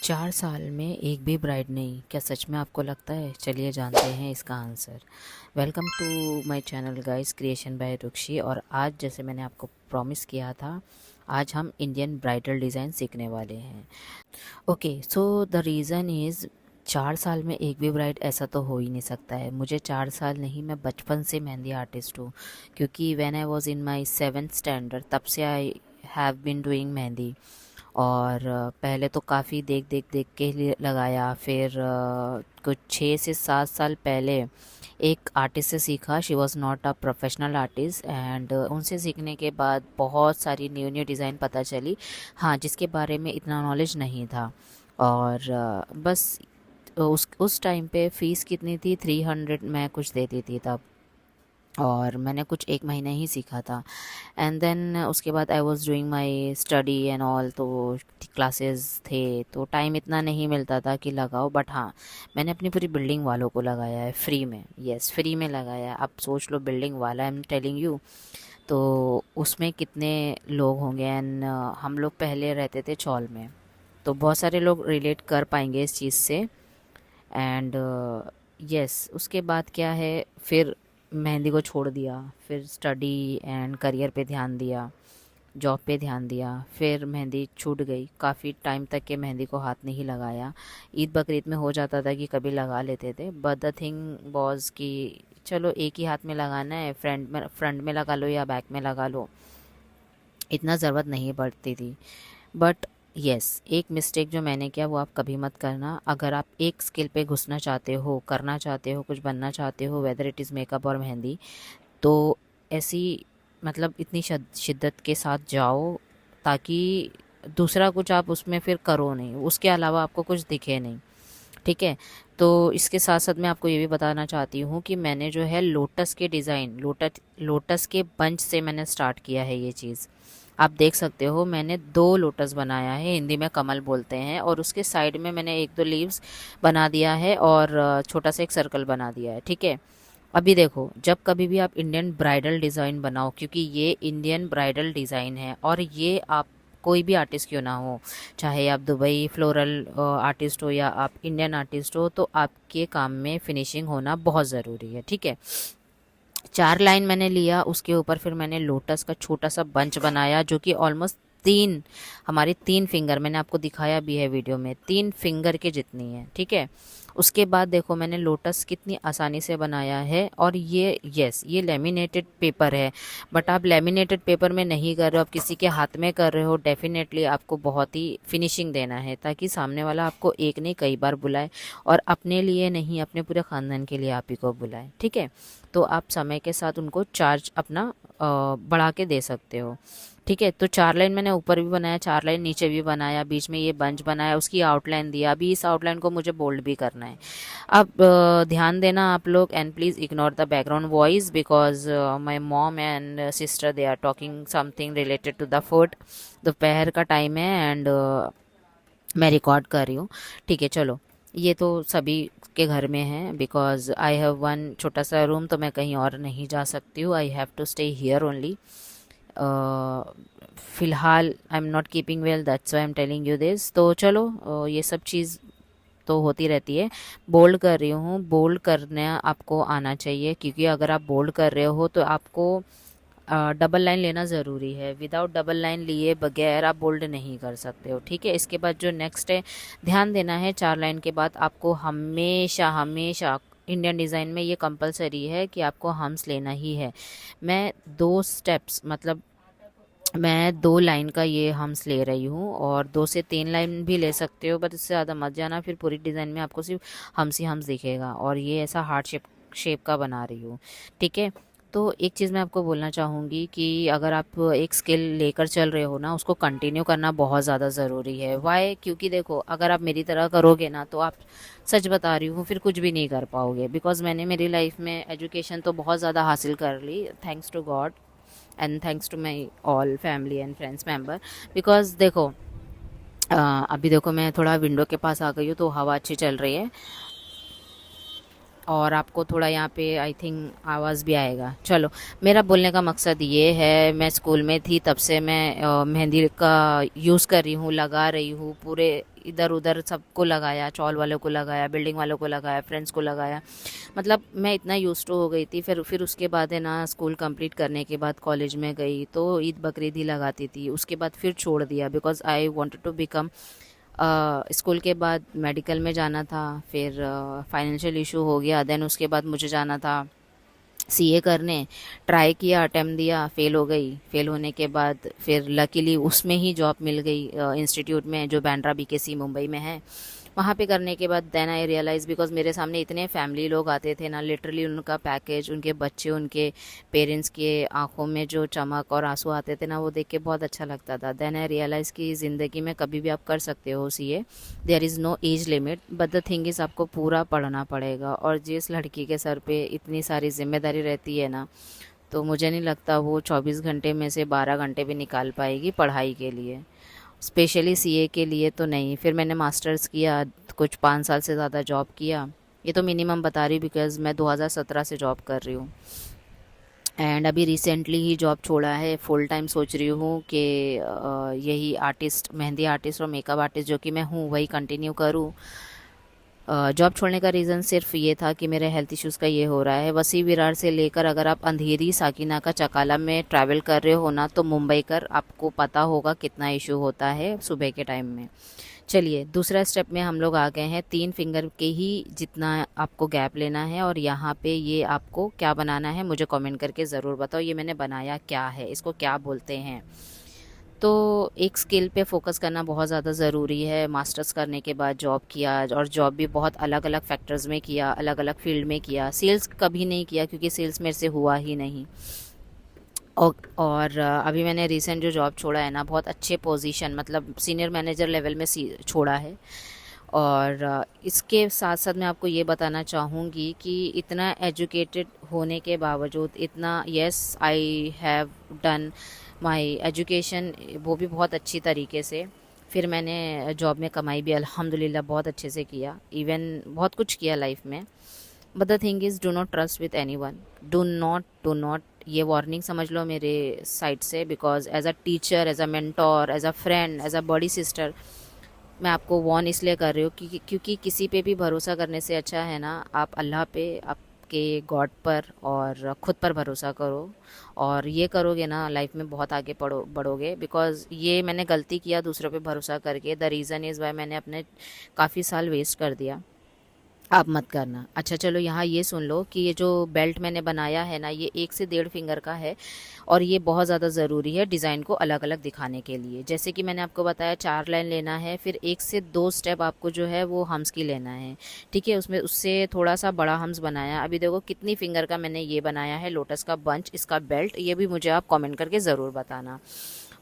4 साल में एक भी ब्राइड नहीं, क्या सच में आपको लगता है? चलिए जानते हैं इसका answer. Welcome to my channel guys, creation by Rukshi. और आज जैसे मैंने आपको प्रॉमिस किया था, आज हम इंडियन ब्राइडल डिज़ाइन सीखने वाले हैं। Okay, so the reason is 4 साल में एक भी ब्राइड, ऐसा तो हो ही नहीं सकता है। मुझे 4 साल नहीं, मैं बचपन से मेहंदी आर्टिस्ट हूँ, क्योंकि when I was in my 7th standard तब से I have been doing mehndi. और पहले तो काफ़ी देख के लगाया, फिर कुछ 6 से 7 साल पहले एक आर्टिस्ट से सीखा। She was not a professional artist, and उनसे सीखने के बाद बहुत सारी न्यू न्यू डिज़ाइन पता चली, हाँ, जिसके बारे में इतना नॉलेज नहीं था। और बस उस टाइम पे फ़ीस कितनी थी, 300 मैं कुछ देती थी तब। और मैंने कुछ 1 महीने ही सीखा था। एंड देन उसके बाद I was doing my study and all, तो क्लासेस थे, तो टाइम इतना नहीं मिलता था कि लगाओ। बट हाँ, मैंने अपनी पूरी बिल्डिंग वालों को लगाया है फ्री में। यस, फ्री में लगाया है। अब सोच लो, बिल्डिंग वाला, आई एम टेलिंग यू, तो उसमें कितने लोग होंगे। एंड हम लोग पहले रहते थे चौल में, तो बहुत सारे लोग रिलेट कर पाएंगे इस चीज़ से। एंड यस, उसके बाद क्या है, फिर मेहंदी को छोड़ दिया, फिर स्टडी एंड करियर पे ध्यान दिया, जॉब पे ध्यान दिया, फिर मेहंदी छूट गई। काफ़ी टाइम तक के मेहंदी को हाथ नहीं लगाया। ईद बकरीद में हो जाता था कि कभी लगा लेते थे, बट द थिंग बॉज कि चलो एक ही हाथ में लगाना है, फ्रंट में लगा लो या बैक में लगा लो, इतना ज़रूरत नहीं पड़ती थी। बट यस, एक मिस्टेक जो मैंने किया वो आप कभी मत करना। अगर आप एक स्किल पे घुसना चाहते हो, करना चाहते हो, कुछ बनना चाहते हो, वेदर इट इज़ मेकअप और मेहंदी, तो ऐसी मतलब इतनी शिद्दत के साथ जाओ ताकि दूसरा कुछ आप उसमें फिर करो नहीं, उसके अलावा आपको कुछ दिखे नहीं। ठीक है, तो इसके साथ साथ मैं आपको ये भी बताना चाहती हूँ कि मैंने जो है लोटस के डिज़ाइन, लोटस के बंच से मैंने स्टार्ट किया है ये चीज़। आप देख सकते हो, मैंने 2 लोटस बनाया है, हिंदी में कमल बोलते हैं, और उसके साइड में मैंने 1-2 लीव्स बना दिया है, और छोटा सा एक सर्कल बना दिया है। ठीक है, अभी देखो, जब कभी भी आप इंडियन ब्राइडल डिज़ाइन बनाओ, क्योंकि ये इंडियन ब्राइडल डिज़ाइन है, और ये आप कोई भी आर्टिस्ट क्यों ना हो, चाहे आप दुबई फ्लोरल आर्टिस्ट हो या आप इंडियन आर्टिस्ट हो, तो आपके काम में फिनिशिंग होना बहुत ज़रूरी है। ठीक है, 4 लाइन मैंने लिया, उसके ऊपर फिर मैंने लोटस का छोटा सा बंच बनाया, जो कि ऑलमोस्ट हमारी 3 फिंगर, मैंने आपको दिखाया भी है वीडियो में, 3 फिंगर के जितनी है। ठीक है, उसके बाद देखो मैंने लोटस कितनी आसानी से बनाया है। और ये यस, ये लेमिनेटेड पेपर है, बट आप लेमिनेटेड पेपर में नहीं कर रहे हो, आप किसी के हाथ में कर रहे हो, डेफिनेटली आपको बहुत ही फिनिशिंग देना है, ताकि सामने वाला आपको एक नहीं कई बार बुलाए, और अपने लिए नहीं, अपने पूरे ख़ानदान के लिए आप ही को बुलाए। ठीक है, तो आप समय के साथ उनको चार्ज अपना बढ़ा के दे सकते हो। ठीक है, तो 4 लाइन मैंने ऊपर भी बनाया, 4 लाइन नीचे भी बनाया, बीच में ये बंच बनाया, उसकी आउटलाइन दिया। अभी इस आउटलाइन को मुझे बोल्ड भी करना है। अब ध्यान देना आप लोग, and please ignore the background voice, because my mom and sister they are talking something related to the food. दोपहर का टाइम है, एंड मैं रिकॉर्ड कर रही हूँ। ठीक है, चलो, ये तो सभी के घर में है, बिकॉज आई हैव वन छोटा सा रूम, तो मैं कहीं और नहीं जा सकती हूँ, I have to stay here only. फ़िलहाल I am not keeping well, that's why I am telling you this. तो चलो, ये सब चीज़ तो होती रहती है। बोल्ड कर रही हूँ, बोल्ड करना आपको आना चाहिए, क्योंकि अगर आप बोल्ड कर रहे हो तो आपको डबल लाइन लेना ज़रूरी है। विदाउट डबल लाइन लिए बगैर आप बोल्ड नहीं कर सकते हो। ठीक है, इसके बाद जो नेक्स्ट है, ध्यान देना है, 4 लाइन के बाद आपको हमेशा हमेशा इंडियन डिज़ाइन में ये कंपलसरी है कि आपको हम्स लेना ही है। मैं 2 स्टेप्स, मतलब मैं 2 लाइन का ये हम्स ले रही हूँ, और 2 से 3 लाइन भी ले सकते हो, बट इससे ज़्यादा मत जाना, फिर पूरी डिज़ाइन में आपको सिर्फ हम्स ही हम्स दिखेगा, और ये ऐसा हार्ट शेप का बना रही हूँ। ठीक है, तो एक चीज़ मैं आपको बोलना चाहूँगी कि अगर आप एक स्किल लेकर चल रहे हो ना, उसको कंटिन्यू करना बहुत ज़्यादा ज़रूरी है। वाई? क्योंकि देखो, अगर आप मेरी तरह करोगे ना, तो आप, सच बता रही हूँ, फिर कुछ भी नहीं कर पाओगे। बिकॉज मैंने मेरी लाइफ में एजुकेशन तो बहुत ज़्यादा हासिल कर ली, thanks to God and thanks to my all family and friends member. Because देखो, अभी देखो, मैं थोड़ा विंडो के पास आ गई हूँ, तो हवा अच्छी चल रही है। और आपको थोड़ा यहाँ पे आई थिंक आवाज़ भी आएगा। चलो, मेरा बोलने का मकसद ये है, मैं स्कूल में थी तब से मैं मेहंदी का यूज़ कर रही हूँ, लगा रही हूँ। पूरे इधर उधर सबको लगाया, चॉल वालों को लगाया, बिल्डिंग वालों को लगाया, फ्रेंड्स को लगाया। मतलब मैं इतना यूज़ टू हो गई थी। फिर उसके बाद है ना, स्कूल कंप्लीट करने के बाद कॉलेज में गई तो ईद बकरीद ही लगाती थी। उसके बाद फिर छोड़ दिया because I wanted to become, school के बाद मेडिकल में जाना था। फिर फाइनेंशियल इशू हो गया। देन उसके बाद मुझे जाना था सीए करने। ट्राई किया, अटेम्प्ट दिया, फेल हो गई। फेल होने के बाद फिर लकीली उसमें ही जॉब मिल गई, इंस्टीट्यूट में जो बैंड्रा बीकेसी मुंबई में है। वहाँ पे करने के बाद देन आई रियलाइज़, बिकॉज मेरे सामने इतने फैमिली लोग आते थे ना, लिटरली उनका पैकेज, उनके बच्चे, उनके पेरेंट्स के आंखों में जो चमक और आंसू आते थे ना, वो देख के बहुत अच्छा लगता था। देन आई रियलाइज़ कि ज़िंदगी में कभी भी आप कर सकते हो CA, there is no age limit, but the thing is आपको पूरा पढ़ना पड़ेगा। और जिस लड़की के सर पे इतनी सारी जिम्मेदारी रहती है ना, तो मुझे नहीं लगता वो 24 घंटे में से 12 घंटे भी निकाल पाएगी पढ़ाई के लिए, स्पेशली सीए के लिए तो नहीं। फिर मैंने मास्टर्स किया, कुछ 5 साल से ज़्यादा जॉब किया। ये तो मिनिमम बता रही हूँ बिकॉज मैं 2017 से जॉब कर रही हूँ। एंड अभी रिसेंटली ही जॉब छोड़ा है। फुल टाइम सोच रही हूँ कि यही आर्टिस्ट, मेहंदी आर्टिस्ट और मेकअप आर्टिस्ट जो कि मैं हूँ वही कंटिन्यू करूँ। जॉब छोड़ने का रीज़न सिर्फ ये था कि मेरे हेल्थ इश्यूज़ का ये हो रहा है। वसी विरार से लेकर अगर आप अंधेरी साकिना का चकाला में ट्रैवल कर रहे हो ना, तो मुंबई कर आपको पता होगा कितना इशू होता है सुबह के टाइम में। चलिए, दूसरा स्टेप में हम लोग आ गए हैं। 3 फिंगर के ही जितना आपको गैप लेना है, और यहाँ पे ये आपको क्या बनाना है मुझे कमेंट करके ज़रूर बताओ। ये मैंने बनाया क्या है, इसको क्या बोलते हैं। तो एक स्किल पे फोकस करना बहुत ज़्यादा ज़रूरी है। मास्टर्स करने के बाद जॉब किया, और जॉब भी बहुत अलग अलग फैक्टर्स में किया, अलग अलग फील्ड में किया। सेल्स कभी नहीं किया क्योंकि सेल्स मेरे से हुआ ही नहीं। और अभी मैंने रिसेंट जो जॉब छोड़ा है ना, बहुत अच्छे पोजीशन, मतलब सीनियर मैनेजर लेवल में छोड़ा है। और इसके साथ साथ मैं आपको ये बताना चाहूँगी कि इतना एजुकेटेड होने के बावजूद, इतना, yes I have done my education, वो भी बहुत अच्छी तरीके से। फिर मैंने जॉब में कमाई भी अल्हम्दुलिल्लाह बहुत अच्छे से किया, इवन बहुत कुछ किया लाइफ में। But the thing is, do not trust with anyone. Do not, ये वार्निंग समझ लो मेरे साइड से, because as a teacher, as a mentor, as a friend, as a बड़ी सिस्टर, मैं आपको वॉर्न इसलिए कर रही हूँ क्योंकि किसी पे भी भरोसा करने से अच्छा है ना, आप अल्लाह पे, आपके गॉड पर और खुद पर भरोसा करो। और ये करोगे ना, लाइफ में बहुत आगे बढ़ोगे। बिकॉज ये मैंने गलती किया दूसरों पे भरोसा करके। द रीज़न इज़ वाई मैंने अपने काफ़ी साल वेस्ट कर दिया। आप मत करना। अच्छा चलो, यहाँ ये सुन लो कि ये जो बेल्ट मैंने बनाया है ना, ये 1 से 1.5 फिंगर का है। और ये बहुत ज़्यादा ज़रूरी है डिज़ाइन को अलग अलग दिखाने के लिए। जैसे कि मैंने आपको बताया, 4 लाइन लेना है, फिर 1 से 2 स्टेप आपको जो है वो हम्स की लेना है। ठीक है, उसमें उससे थोड़ा सा बड़ा हम्स बनाया। अभी देखो कितनी फिंगर का मैंने ये बनाया है, लोटस का बंच, इसका बेल्ट। ये भी मुझे आप कॉमेंट करके ज़रूर बताना।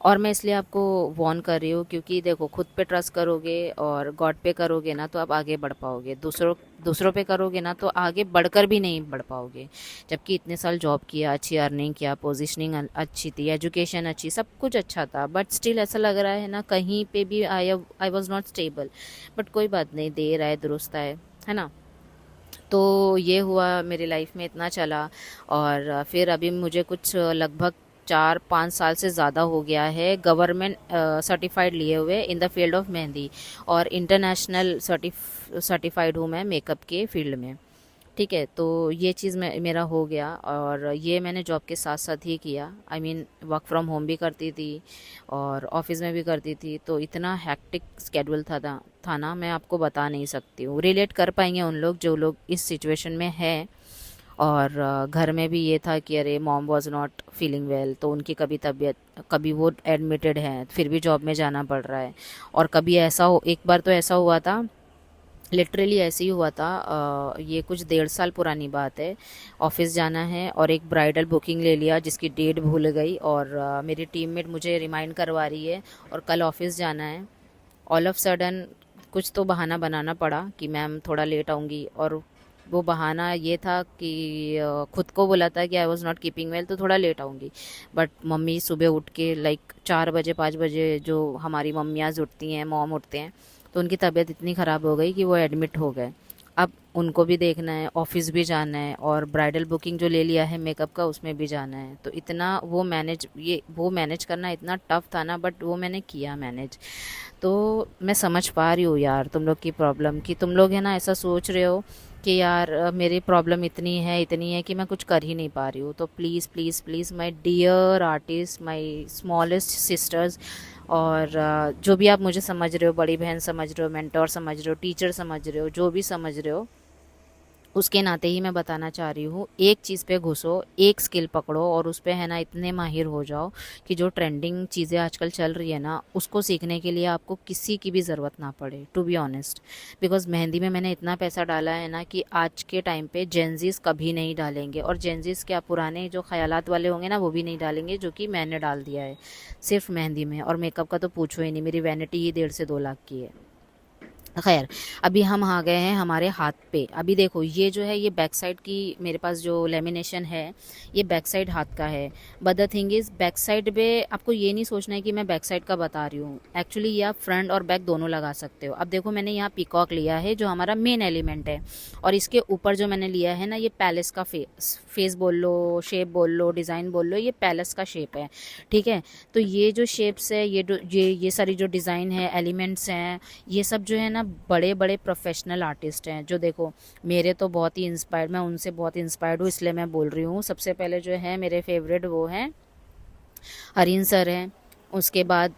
और मैं इसलिए आपको वॉर्न कर रही हूँ क्योंकि देखो, खुद पे ट्रस्ट करोगे और गॉड पे करोगे ना, तो आप आगे बढ़ पाओगे। दूसरों पे करोगे ना, तो आगे बढ़कर भी नहीं बढ़ पाओगे। जबकि इतने साल जॉब किया, अच्छी अर्निंग किया, पोजीशनिंग अच्छी थी, एजुकेशन अच्छी, सब कुछ अच्छा था, बट स्टिल ऐसा लग रहा है ना, कहीं पे भी I was not stable. But कोई बात नहीं, देर आए दुरुस्त आए, है ना। तो ये हुआ मेरी लाइफ में, इतना चला। और फिर अभी मुझे कुछ लगभग 4-5 साल से ज़्यादा हो गया है गवर्नमेंट सर्टिफाइड लिए हुए in the field of mehndi. और इंटरनेशनल सर्टिफाइड हूँ मैं मेकअप के फील्ड में। ठीक है, तो ये चीज़ मेरा हो गया। और ये मैंने जॉब के साथ साथ ही किया। I mean work from home भी करती थी और ऑफिस में भी करती थी। तो इतना हैक्टिक स्केड्यूल था ना, मैं आपको बता नहीं सकती हूँ। रिलेट कर पाएंगे उन लोग जो लोग इस सिचुएशन में हैं। और घर में भी ये था कि अरे mom was not feeling well, तो उनकी कभी तबीयत, कभी वो एडमिटेड हैं, फिर भी जॉब में जाना पड़ रहा है। और कभी ऐसा हो, एक बार तो ऐसा हुआ था, लिटरली ऐसे ही हुआ था। ये कुछ 1.5 साल पुरानी बात है। ऑफिस जाना है और एक ब्राइडल बुकिंग ले लिया जिसकी डेट भूल गई। और मेरी टीममेट मुझे रिमाइंड करवा रही है और कल ऑफिस जाना है। ऑल ऑफ सडन कुछ तो बहाना बनाना पड़ा कि मैम थोड़ा लेट आऊँगी। और वो बहाना ये था कि खुद को बोला था कि I was not keeping well, तो थोड़ा लेट आऊँगी। बट मम्मी सुबह उठ के लाइक 4 बजे 5 बजे, जो हमारी मम्मियाँ उठती हैं, मॉम उठते हैं, तो उनकी तबीयत इतनी ख़राब हो गई कि वो एडमिट हो गए। अब उनको भी देखना है, ऑफिस भी जाना है, और ब्राइडल बुकिंग जो ले लिया है मेकअप का उसमें भी जाना है। तो इतना वो मैनेज करना इतना टफ था ना, बट वो मैंने किया मैनेज। तो मैं समझ पा रही हूँ यार तुम लोग की प्रॉब्लम, कि तुम लोग है ना ऐसा सोच रहे हो कि यार मेरी प्रॉब्लम इतनी है कि मैं कुछ कर ही नहीं पा रही हूँ। तो please please please my dear artist, my smallest sisters, और जो भी आप मुझे समझ रहे हो, बड़ी बहन समझ रहे हो, मेंटोर समझ रहे हो, टीचर समझ रहे हो, जो भी समझ रहे हो, उसके नाते ही मैं बताना चाह रही हूँ, एक चीज़ पे घुसो, एक स्किल पकड़ो और उस पे है ना इतने माहिर हो जाओ कि जो ट्रेंडिंग चीज़ें आजकल चल रही है ना, उसको सीखने के लिए आपको किसी की भी ज़रूरत ना पड़े, to be honest. Because mehndi में मैंने इतना पैसा डाला है ना कि आज के टाइम पे जेंजीज कभी नहीं डालेंगे, और जेंजीज क्या पुराने जो ख्यालात वाले होंगे ना वो भी नहीं डालेंगे, जो कि मैंने डाल दिया है सिर्फ मेहंदी में। और मेकअप का तो पूछो ही नहीं, मेरी वैनिटी ही 1.5 से 2 लाख की है। खैर, अभी हम आ गए हैं हमारे हाथ पे। अभी देखो ये जो है, ये बैक साइड की मेरे पास जो लेमिनेशन है, ये बैक साइड हाथ का है। But the thing is, back side पे आपको ये नहीं सोचना है कि मैं बैक साइड का बता रही हूँ। एक्चुअली ये आप फ्रंट और बैक दोनों लगा सकते हो। अब देखो मैंने यहाँ पीकॉक लिया है जो हमारा मेन एलिमेंट है, और इसके ऊपर जो मैंने लिया है ना, ये पैलेस का फेस बोल लो, शेप बोल लो, डिज़ाइन बोल लो, ये पैलेस का शेप है। ठीक है। तो ये जो शेप्स है, ये सारी जो डिज़ाइन है, एलिमेंट्स हैं, ये सब जो है ना बड़े बड़े प्रोफेशनल आर्टिस्ट हैं, जो देखो मेरे तो बहुत ही इंस्पायर्ड, मैं उनसे बहुत इंस्पायर्ड हूँ, इसलिए मैं बोल रही हूँ। सबसे पहले जो है मेरे फेवरेट वो हैं हरीन सर हैं। उसके बाद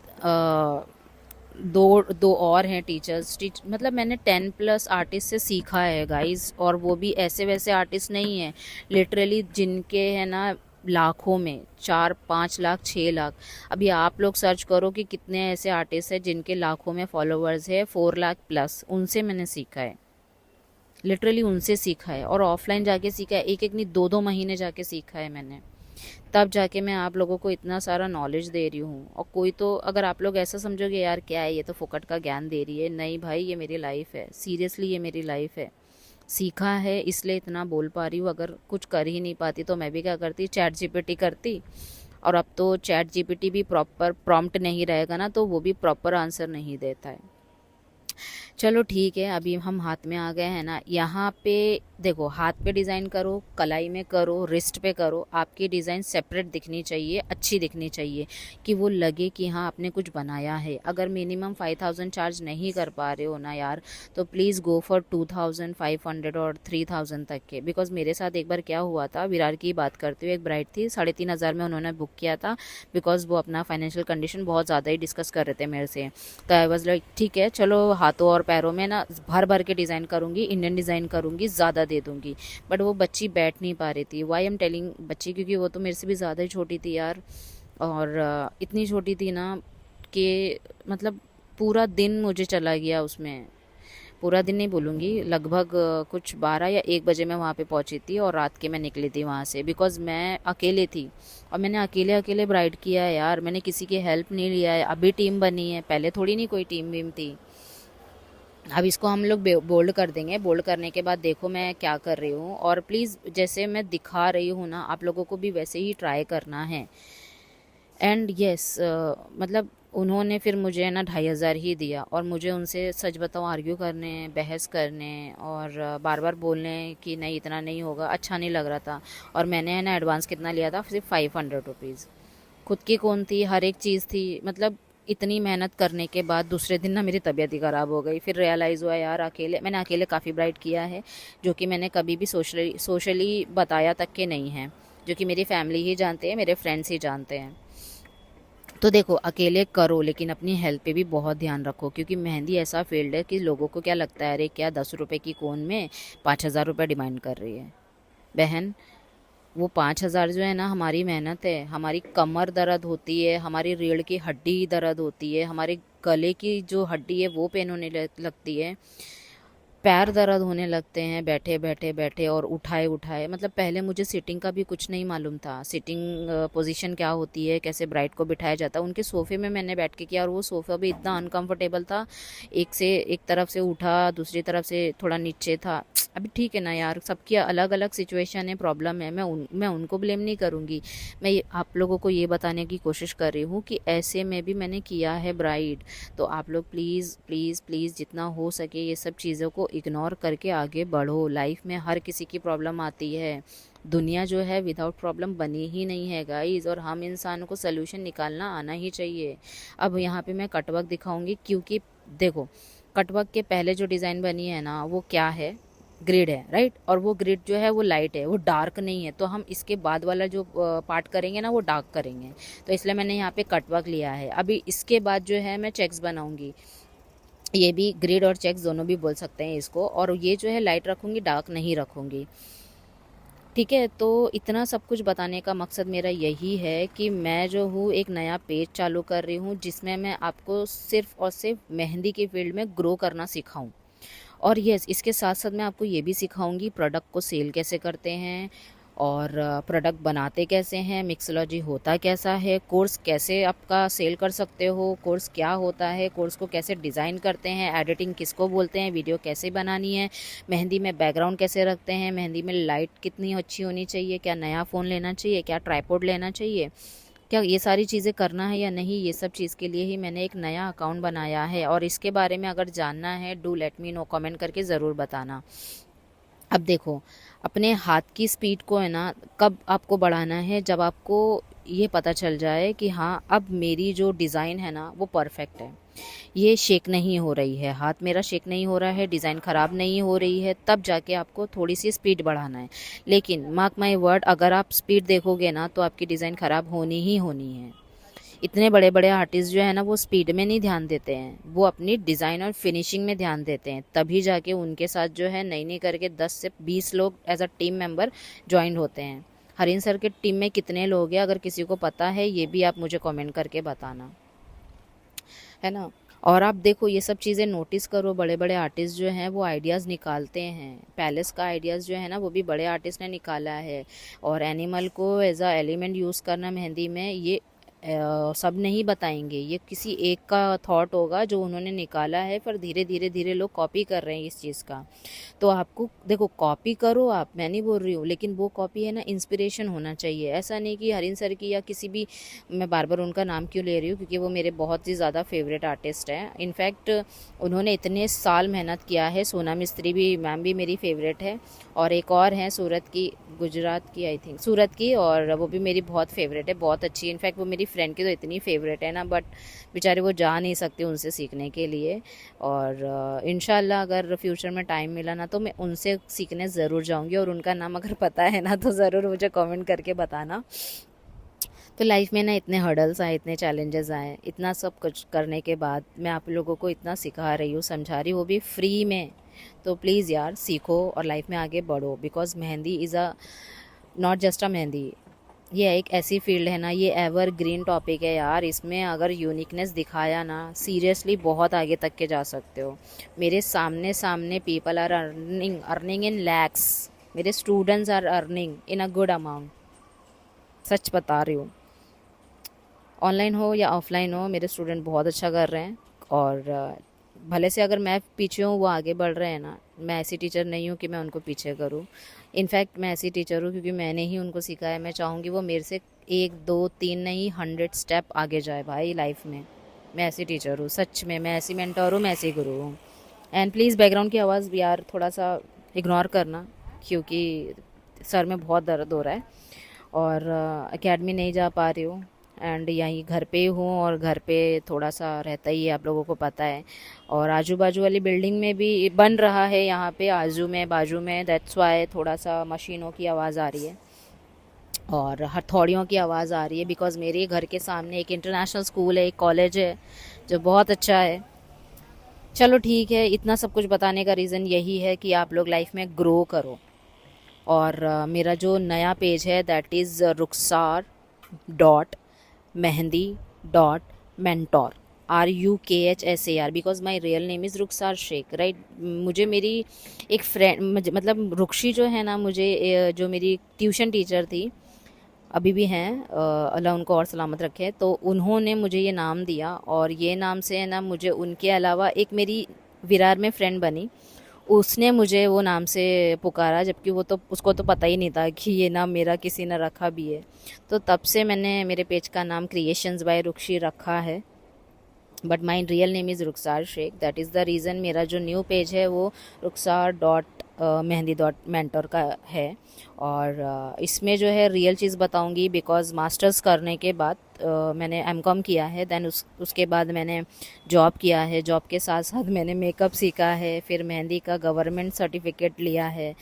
दो दो और हैं टीचर्स। मतलब मैंने 10+ आर्टिस्ट से सीखा है गाइस, और वो भी ऐसे वैसे आर्टिस्ट नहीं है, लिटरली जिनके है ना लाखों में, 4-5 लाख 6 लाख। अभी आप लोग सर्च करो कि कितने ऐसे आर्टिस्ट हैं जिनके लाखों में फॉलोअर्स है, 4 लाख+, उनसे मैंने सीखा है, लिटरली उनसे सीखा है। और ऑफलाइन जाके सीखा है, एक एक नहीं 2-2 महीने जाके सीखा है मैंने, तब जाके मैं आप लोगों को इतना सारा नॉलेज दे रही हूँ। और कोई तो, अगर आप लोग ऐसा समझोगे यार क्या है ये तो फुकट का ज्ञान दे रही है, नहीं भाई, ये मेरी लाइफ है, सीरियसली ये मेरी लाइफ है। सीखा है इसलिए इतना बोल पा रही हूँ। अगर कुछ कर ही नहीं पाती तो मैं भी क्या करती, चैट जीपीटी करती। और अब तो चैट जीपीटी भी प्रॉपर प्रॉम्प्ट नहीं रहेगा ना, तो वो भी प्रॉपर आंसर नहीं देता है। चलो ठीक है, अभी हम हाथ में आ गए हैं ना। यहाँ पे देखो, हाथ पे डिज़ाइन करो, कलाई में करो, रिस्ट पे करो, आपकी डिज़ाइन सेपरेट दिखनी चाहिए, अच्छी दिखनी चाहिए, कि वो लगे कि हाँ आपने कुछ बनाया है। अगर मिनिमम 5000 चार्ज नहीं कर पा रहे हो ना यार, तो प्लीज़ गो फॉर 2500 और 3000 तक के। बिकॉज मेरे साथ एक बार क्या हुआ था, विरार की बात करते हुए, एक ब्राइड थी, 3500 में उन्होंने बुक किया था, बिकॉज वो अपना फाइनेंशियल कंडीशन बहुत ज़्यादा ही डिस्कस कर रहे थे मेरे से। तो आई वॉज लाइक ठीक है चलो, हाथों और पैरों में ना भर भर के डिज़ाइन करूँगी, इंडियन डिज़ाइन करूँगी, ज़्यादा दे दूँगी। बट वो बच्ची बैठ नहीं पा रही थी। वाई एम टेलिंग बच्ची, क्योंकि वो तो मेरे से भी ज़्यादा ही छोटी थी यार। और इतनी छोटी थी ना कि मतलब पूरा दिन मुझे चला गया उसमें। पूरा दिन नहीं बोलूँगी, लगभग कुछ 12 या 1 बजे मैं वहाँ पे पहुँची थी, और रात के मैं निकली थी वहाँ से, बिकॉज़ मैं अकेले थी। और मैंने अकेले अकेले ब्राइड किया है यार, मैंने किसी की हेल्प नहीं लिया है। अभी टीम बनी है, पहले थोड़ी नहीं कोई टीम वीम थी। अब इसको हम लोग बोल्ड कर देंगे। बोल्ड करने के बाद देखो मैं क्या कर रही हूँ, और प्लीज़ जैसे मैं दिखा रही हूँ ना, आप लोगों को भी वैसे ही ट्राई करना है। एंड यस, मतलब उन्होंने फिर मुझे ना 2500 ही दिया, और मुझे उनसे सच बताऊँ आर्ग्यू करने, बहस करने, और बार बार बोलने कि नहीं इतना नहीं होगा, अच्छा नहीं लग रहा था। और मैंने है ना एडवांस कितना लिया था, सिर्फ 500 रुपीज़। खुद की कौन थी, हर एक चीज़ थी। मतलब इतनी मेहनत करने के बाद दूसरे दिन ना मेरी तबीयत ही ख़राब हो गई। फिर रियलाइज़ हुआ यार, मैंने अकेले काफ़ी ब्राइड किया है, जो कि मैंने कभी भी सोशली बताया तक के नहीं है, जो कि मेरी फैमिली ही जानते हैं, मेरे फ्रेंड्स ही जानते हैं। तो देखो अकेले करो, लेकिन अपनी हेल्थ पे भी बहुत ध्यान रखो, क्योंकि मेहंदी ऐसा फील्ड है कि लोगों को क्या लगता है, अरे क्या 10 रुपए की कोन में 5000 रुपये डिमांड कर रही है। बहन, वो 5000 जो है ना हमारी मेहनत है। हमारी कमर दर्द होती है, हमारी रीढ़ की हड्डी दर्द होती है, हमारे गले की जो हड्डी है वो पेन होने लगती है, पैर दर्द होने लगते हैं बैठे बैठे बैठे और उठाए उठाए। मतलब पहले मुझे सिटिंग का भी कुछ नहीं मालूम था, सिटिंग पोजीशन क्या होती है, कैसे ब्राइड को बिठाया जाता है। उनके सोफ़े में मैंने बैठ के किया, और वो सोफ़ा भी इतना अनकंफर्टेबल था, एक तरफ से उठा, दूसरी तरफ से थोड़ा नीचे था। अभी ठीक है ना यार, सबकी अलग अलग सिचुएशन है, प्रॉब्लम है, मैं उनको ब्लेम नहीं करूँगी। आप लोगों को ये बताने की कोशिश कर रही हूँ कि ऐसे में भी मैंने किया है ब्राइड। तो आप लोग प्लीज़ प्लीज़ प्लीज़ जितना हो सके ये सब चीज़ों को इग्नोर करके आगे बढ़ो। लाइफ में हर किसी की प्रॉब्लम आती है, दुनिया जो है विदाउट प्रॉब्लम बनी ही नहीं है गाइस, और हम इंसानों को सोल्यूशन निकालना आना ही चाहिए। अब यहाँ पे मैं कटवर्क दिखाऊंगी, क्योंकि देखो कटवर्क के पहले जो डिज़ाइन बनी है ना वो क्या है, ग्रिड है, राइट। और वो ग्रिड जो है वो लाइट है, वो डार्क नहीं है। तो हम इसके बाद वाला जो पार्ट करेंगे ना वो डार्क करेंगे, तो इसलिए मैंने यहाँ पे कटवर्क लिया है। अभी इसके बाद जो है मैं चेक्स बनाऊंगी, ये भी ग्रिड और चेक्स दोनों भी बोल सकते हैं इसको। और ये जो है लाइट रखूँगी, डार्क नहीं रखूँगी, ठीक है। तो इतना सब कुछ बताने का मकसद मेरा यही है कि मैं जो हूँ एक नया पेज चालू कर रही हूँ, जिसमें मैं आपको सिर्फ़ और सिर्फ मेहंदी की फील्ड में ग्रो करना सिखाऊँ। और यस, इसके साथ साथ मैं आपको ये भी सिखाऊंगी प्रोडक्ट को सेल कैसे करते हैं, और प्रोडक्ट बनाते कैसे हैं, मिक्सोलॉजी होता कैसा है, कोर्स कैसे आपका सेल कर सकते हो, कोर्स क्या होता है, कोर्स को कैसे डिज़ाइन करते हैं, एडिटिंग किसको बोलते हैं, वीडियो कैसे बनानी है, मेहंदी में बैकग्राउंड कैसे रखते हैं, मेहंदी में लाइट कितनी अच्छी होनी चाहिए, क्या नया फ़ोन लेना चाहिए, क्या ट्राइपॉड लेना चाहिए, क्या ये सारी चीज़ें करना है या नहीं, ये सब चीज़ के लिए ही मैंने एक नया अकाउंट बनाया है। और इसके बारे में अगर जानना है do let me know, comment करके ज़रूर बताना। अब देखो, अपने हाथ की स्पीड को है ना कब आपको बढ़ाना है, जब आपको ये पता चल जाए कि हाँ अब मेरी जो डिज़ाइन है ना वो परफेक्ट है, ये शेक नहीं हो रही है, हाथ मेरा शेक नहीं हो रहा है, डिज़ाइन ख़राब नहीं हो रही है, तब जाके आपको थोड़ी सी स्पीड बढ़ाना है। लेकिन मार्क माई वर्ड, अगर आप स्पीड देखोगे ना तो आपकी डिज़ाइन ख़राब होनी ही होनी है। इतने बड़े बड़े आर्टिस्ट जो है ना वो स्पीड में नहीं ध्यान देते हैं, वो अपनी डिज़ाइन और फिनिशिंग में ध्यान देते हैं, तभी जाके उनके साथ जो है नई नई करके 10 से 20 लोग as a team member join होते हैं। हरिन सर के टीम में कितने लोग हैं, अगर किसी को पता है ये भी आप मुझे कमेंट करके बताना, है ना। और आप देखो ये सब चीज़ें नोटिस करो, बड़े बड़े आर्टिस्ट जो हैं वो आइडियाज़ निकालते हैं, पैलेस का आइडियाज़ जो है ना वो भी बड़े आर्टिस्ट ने निकाला है। और एनिमल को एज अ एलिमेंट यूज़ करना मेहंदी में, ये सब नहीं बताएंगे, ये किसी एक का थॉट होगा जो उन्होंने निकाला है, पर धीरे धीरे धीरे लोग कॉपी कर रहे हैं इस चीज़ का। तो आपको देखो कॉपी करो आप, मैं नहीं बोल रही हूँ, लेकिन वो कॉपी है ना इंस्पिरेशन होना चाहिए। ऐसा नहीं कि हरिन सर की या किसी भी, मैं बार बार उनका नाम क्यों ले रही हूँ, क्योंकि वो मेरे बहुत ही ज़्यादा फेवरेट आर्टिस्ट हैं। इनफैक्ट उन्होंने इतने साल मेहनत किया है। सोना मिस्त्री भी, मैम भी मेरी फेवरेट है, और एक और हैं सूरत की, गुजरात की आई थिंक, सूरत की, और वो भी मेरी बहुत फेवरेट है, बहुत अच्छी। इनफैक्ट वो मेरी फ्रेंड की तो इतनी फेवरेट है ना, बट बेचारे वो जा नहीं सकते उनसे सीखने के लिए। और इंशाल्लाह अगर फ्यूचर में टाइम मिला ना तो मैं उनसे सीखने ज़रूर जाऊंगी, और उनका नाम अगर पता है ना तो ज़रूर मुझे कमेंट करके बताना। तो लाइफ में ना इतने हर्डल्स आए, इतने चैलेंजेस आए, इतना सब कुछ करने के बाद मैं आप लोगों को इतना सिखा रही हूँ, समझा रही हूँ, वो भी फ्री में। तो प्लीज़ यार सीखो और लाइफ में आगे बढ़ो, because mehndi is a not just a mehndi, ये एक ऐसी फील्ड है ना, ये एवर ग्रीन टॉपिक है यार। इसमें अगर यूनिकनेस दिखाया ना, सीरियसली बहुत आगे तक के जा सकते हो। मेरे सामने सामने people are earning in lakhs, मेरे students are earning in a good amount, सच बता रही हूँ। ऑनलाइन हो या ऑफलाइन हो, मेरे स्टूडेंट बहुत अच्छा कर रहे हैं। और भले से अगर मैं पीछे हूँ वो आगे बढ़ रहे हैं ना, मैं ऐसी टीचर नहीं हूँ कि मैं उनको पीछे करूँ। इनफैक्ट मैं ऐसी टीचर हूँ क्योंकि मैंने ही उनको सिखाया, मैं चाहूँगी वो मेरे से 1 2 3 नहीं 100 स्टेप आगे जाए भाई लाइफ में। मैं ऐसी टीचर हूँ, सच में मैं ऐसी मेंटर हूँ, मैं ऐसी गुरु हूँ। एंड प्लीज़ बैकग्राउंड की आवाज़ भी यार थोड़ा सा इग्नोर करना, क्योंकि सर में बहुत दर्द हो रहा है, और एकेडमी नहीं जा पा रही हूँ, एंड यहीं घर पे हूँ, और घर पे थोड़ा सा रहता ही है, आप लोगों को पता है। और आजू बाजू वाली बिल्डिंग में भी बन रहा है, यहाँ पे आजू में बाजू में, दैट्स वाई थोड़ा सा मशीनों की आवाज़ आ रही है और हथौड़ियों की आवाज़ आ रही है, बिकॉज़ मेरे घर के सामने एक इंटरनेशनल स्कूल है, एक कॉलेज है जो बहुत अच्छा है। चलो ठीक है, इतना सब कुछ बताने का रीज़न यही है कि आप लोग लाइफ में ग्रो करो। और मेरा जो नया पेज है that is Rukhsar dot mehndi dot mentor, RUKHSAR, because my real name is Rukhsar Shaikh, right. मुझे मेरी एक फ्रेंड, मतलब रुखशी जो है ना, मुझे जो मेरी ट्यूशन टीचर थी, अभी भी हैं, अल्लाह उनको और सलामत रखे, तो उन्होंने मुझे ये नाम दिया। और ये नाम से है ना मुझे उनके अलावा एक मेरी विरार में फ्रेंड बनी, उसने मुझे वो नाम से पुकारा, जबकि वो तो उसको तो पता ही नहीं था कि ये नाम मेरा किसी ने रखा भी है। तो तब से मैंने मेरे पेज का नाम क्रिएशंस बाय रुक्षी रखा है, but my real name is Rukhsar Shaikh. That is the reason मेरा जो न्यू पेज है वो Rukhsar dot mehndi dot mentor का है। और इसमें जो है रियल चीज़ बताऊंगी, बिकॉज मास्टर्स करने के बाद मैंने एमकॉम किया है, देन उसके बाद मैंने जॉब किया है। जॉब के साथ साथ मैंने मेकअप सीखा है, फिर मेहंदी का गवर्नमेंट सर्टिफिकेट लिया है,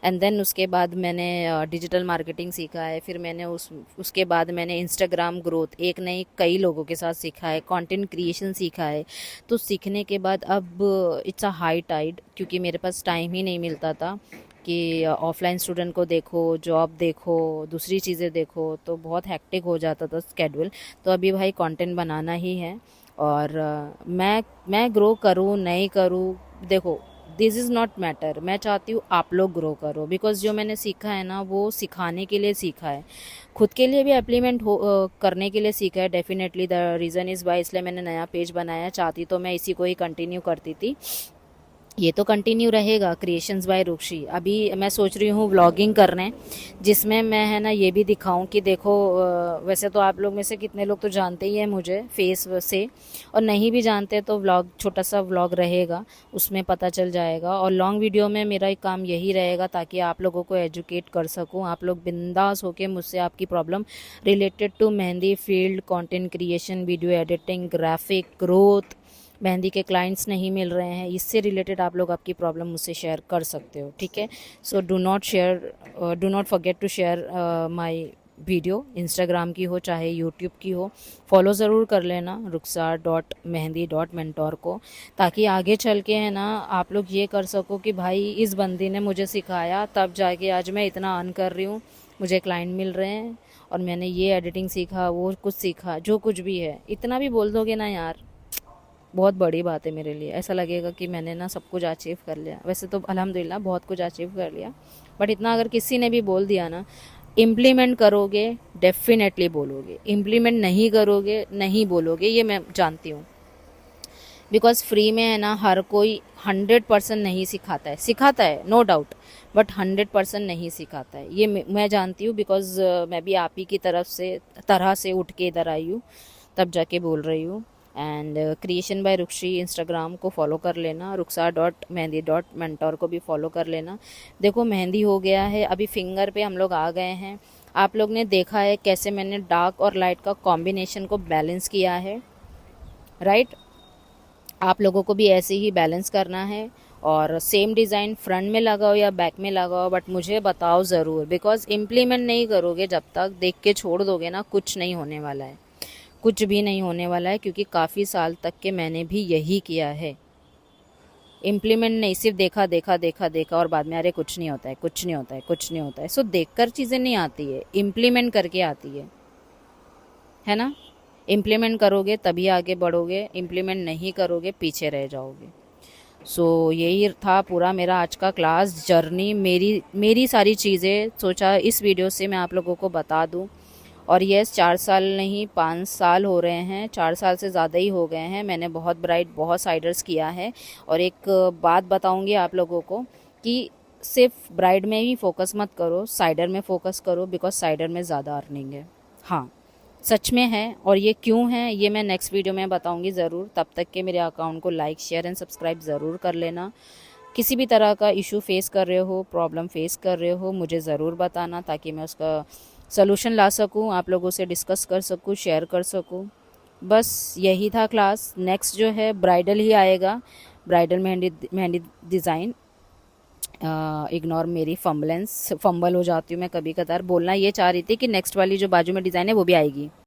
एंड देन उसके बाद मैंने डिजिटल मार्केटिंग सीखा है। फिर मैंने उसके बाद मैंने इंस्टाग्राम ग्रोथ एक नहीं कई लोगों के साथ सीखा है, कंटेंट क्रिएशन सीखा है। तो सीखने के बाद अब इट्स अ हाई टाइड, क्योंकि मेरे पास टाइम ही नहीं मिलता था कि ऑफलाइन स्टूडेंट को देखो, जॉब देखो, दूसरी चीज़ें देखो, तो बहुत हेक्टिक हो जाता था स्केड्यूल। तो अभी भाई कंटेंट बनाना ही है। और मैं ग्रो करूँ नहीं करूँ, देखो दिस इज़ नॉट मैटर। मैं चाहती हूँ आप लोग ग्रो करो, बिकॉज जो मैंने सीखा है ना वो सिखाने के लिए सीखा है, खुद के लिए भी एप्लीमेंट करने के लिए सीखा है। Definitely the reason is why, इसलिए मैंने नया पेज बनाया। चाहती तो मैं इसी को ही कंटिन्यू करती थी, ये तो कंटिन्यू रहेगा क्रिएशंस बाय रुक्षी। अभी मैं सोच रही हूँ व्लॉगिंग करने, जिसमें मैं है ना ये भी दिखाऊं कि देखो वैसे तो आप लोग में से कितने लोग तो जानते ही हैं मुझे फेस से, और नहीं भी जानते तो व्लॉग, छोटा सा व्लॉग रहेगा, उसमें पता चल जाएगा। और लॉन्ग वीडियो में मेरा एक काम यही रहेगा ताकि आप लोगों को एजुकेट कर सकूँ। आप लोग बिंदास होकर मुझसे आपकी problem related to mehndi field, content creation, video editing, graphic growth, mehndi के क्लाइंट्स नहीं मिल रहे हैं, इससे रिलेटेड आप लोग आपकी प्रॉब्लम मुझसे शेयर कर सकते हो, ठीक है। So do not forget to share my video, Instagram की हो चाहे यूट्यूब की हो, फॉलो ज़रूर कर लेना रुखसार डॉट मेहंदी डॉट मेंटोर को, ताकि आगे चल के है ना आप लोग ये कर सको कि भाई इस बंदी ने मुझे सिखाया, तब जाके आज मैं इतना अर्न कर रही हूँ, मुझे क्लाइंट मिल रहे हैं, और मैंने ये एडिटिंग सीखा, वो कुछ सीखा, जो कुछ भी है। इतना भी बोल दोगे ना यार, बहुत बड़ी बात है मेरे लिए। ऐसा लगेगा कि मैंने ना सब कुछ अचीव कर लिया। वैसे तो अल्हम्दुलिल्लाह बहुत कुछ अचीव कर लिया, बट इतना अगर किसी ने भी बोल दिया ना, इम्प्लीमेंट करोगे डेफिनेटली बोलोगे, इम्प्लीमेंट नहीं करोगे नहीं बोलोगे, ये मैं जानती हूँ। बिकॉज फ्री में है ना हर कोई 100% नहीं सिखाता है, सिखाता है नो डाउट, बट 100% नहीं सिखाता है, ये मैं जानती हूँ। बिकॉज मैं भी आप ही की तरह से उठ के इधर आई हूँ, तब जाके बोल रही हूँ। एंड क्रिएशन बाय रुक्षी इंस्टाग्राम को फॉलो कर लेना, रुखसार डॉट मेहंदी डॉट मेंटोर को भी फॉलो कर लेना। देखो मेहंदी हो गया है, अभी फिंगर पे हम लोग आ गए हैं। आप लोग ने देखा है कैसे मैंने डार्क और लाइट का कॉम्बिनेशन को बैलेंस किया है, राइट। आप लोगों को भी ऐसे ही बैलेंस करना है, और सेम डिज़ाइन फ्रंट में लगाओ या बैक में लगाओ, बट मुझे बताओ ज़रूर, बिकॉज इम्प्लीमेंट नहीं करोगे जब तक, देख के छोड़ दोगे ना, कुछ नहीं होने वाला है, कुछ भी नहीं होने वाला है। क्योंकि काफ़ी साल तक के मैंने भी यही किया है, इम्प्लीमेंट नहीं, सिर्फ देखा देखा देखा देखा, और बाद में अरे कुछ नहीं होता है, कुछ नहीं होता है, कुछ नहीं होता है। सो देखकर चीज़ें नहीं आती है, इम्प्लीमेंट करके आती है ना। इम्प्लीमेंट करोगे तभी आगे बढ़ोगे, इम्प्लीमेंट नहीं करोगे पीछे रह जाओगे। सो यही था पूरा मेरा आज का क्लास जर्नी, मेरी सारी चीज़ें सोचा इस वीडियो से मैं आप लोगों को बता दूं। और यस 4 साल नहीं 5 साल हो रहे हैं, 4 साल से ज़्यादा ही हो गए हैं, मैंने बहुत ब्राइट बहुत साइडर्स किया है। और एक बात बताऊंगी आप लोगों को कि सिर्फ ब्राइड में ही फोकस मत करो, साइडर में फोकस करो, बिकॉज साइडर में ज़्यादा अर्निंग है। हाँ सच में है, और ये क्यों है ये मैं नेक्स्ट वीडियो में बताऊंगी ज़रूर। तब तक के मेरे अकाउंट को लाइक शेयर एंड सब्सक्राइब ज़रूर कर लेना। किसी भी तरह का इशू फेस कर रहे हो, प्रॉब्लम फेस कर रहे हो, मुझे ज़रूर बताना, ताकि मैं उसका सलूशन ला सकूं, आप लोगों से डिस्कस कर सकूं, शेयर कर सकूं। बस यही था क्लास। नेक्स्ट जो है ब्राइडल ही आएगा, ब्राइडल मेहंदी डिज़ाइन। इग्नोर मेरी फंबल हो जाती हूँ मैं कभी कभार, बोलना ये चाह रही थी कि नेक्स्ट वाली जो बाजू में डिज़ाइन है वो भी आएगी।